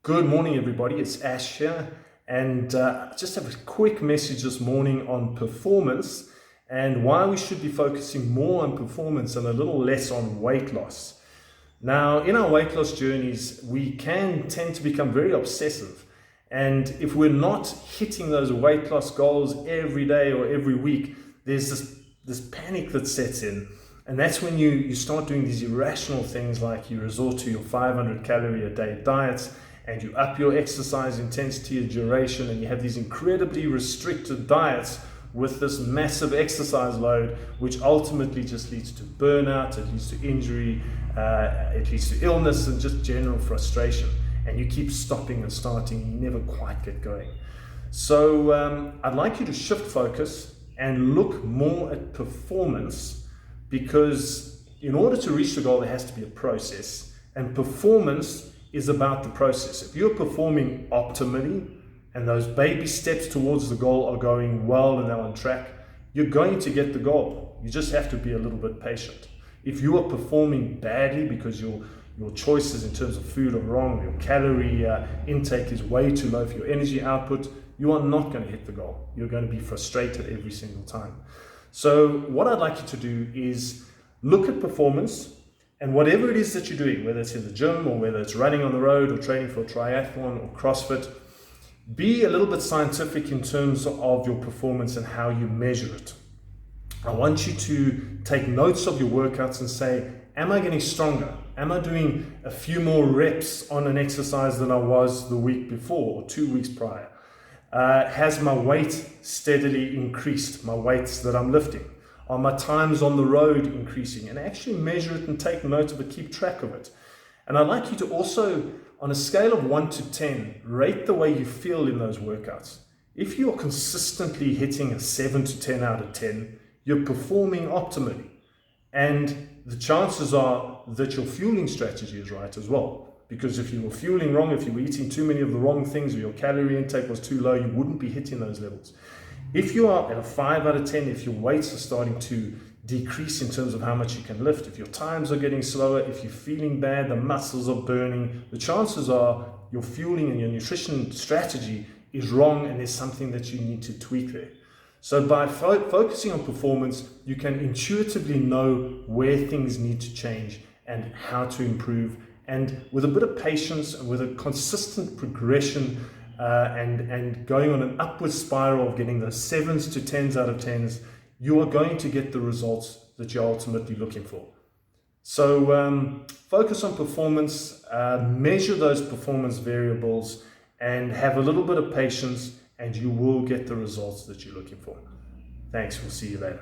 Good morning, everybody. It's Ash here, and I just have a quick message this morning on performance and why we should be focusing more on performance and a little less on weight loss. Now, in our weight loss journeys, we can tend to become very obsessive, and if we're not hitting those weight loss goals every day or every week, there's this panic that sets in. And that's when you start doing these irrational things, like you resort to your 500 calorie a day diets, and you up your exercise intensity and duration, and you have these incredibly restricted diets with this massive exercise load, which ultimately just leads to burnout, it leads to injury, it leads to illness and just general frustration. And you keep stopping and starting, and you never quite get going. So I'd like you to shift focus and look more at performance, because in order to reach the goal, there has to be a process, and performance is about the process. If you're performing optimally and those baby steps towards the goal are going well and they're on track, you're going to get the goal. You just have to be a little bit patient. If you are performing badly because your choices in terms of food are wrong, your calorie intake is way too low for your energy output, you are not going to hit the goal. You're going to be frustrated every single time. So what I'd like you to do is look at performance, and whatever it is that you're doing, whether it's in the gym or whether it's running on the road or training for a triathlon or CrossFit, be a little bit scientific in terms of your performance and how you measure it. I want you to take notes of your workouts and say, am I getting stronger? Am I doing a few more reps on an exercise than I was the week before or 2 weeks prior? Has my weight steadily increased, my weights that I'm lifting? Are my times on the road increasing? And actually measure it and take note of it, keep track of it. And I'd like you to also, on a scale of 1 to 10, rate the way you feel in those workouts. If you're consistently hitting a 7 to 10 out of 10, you're performing optimally. And the chances are that your fueling strategy is right as well. Because if you were fueling wrong, if you were eating too many of the wrong things, or your calorie intake was too low, you wouldn't be hitting those levels. If you are at a 5 out of 10, if your weights are starting to decrease in terms of how much you can lift, if your times are getting slower, if you're feeling bad, the muscles are burning, the chances are your fueling and your nutrition strategy is wrong, and there's something that you need to tweak there. So by focusing on performance, you can intuitively know where things need to change and how to improve. And with a bit of patience and with a consistent progression and going on an upward spiral of getting those 7s to 10s out of 10s, you are going to get the results that you're ultimately looking for. So focus on performance, measure those performance variables, and have a little bit of patience, and you will get the results that you're looking for. Thanks. We'll see you later.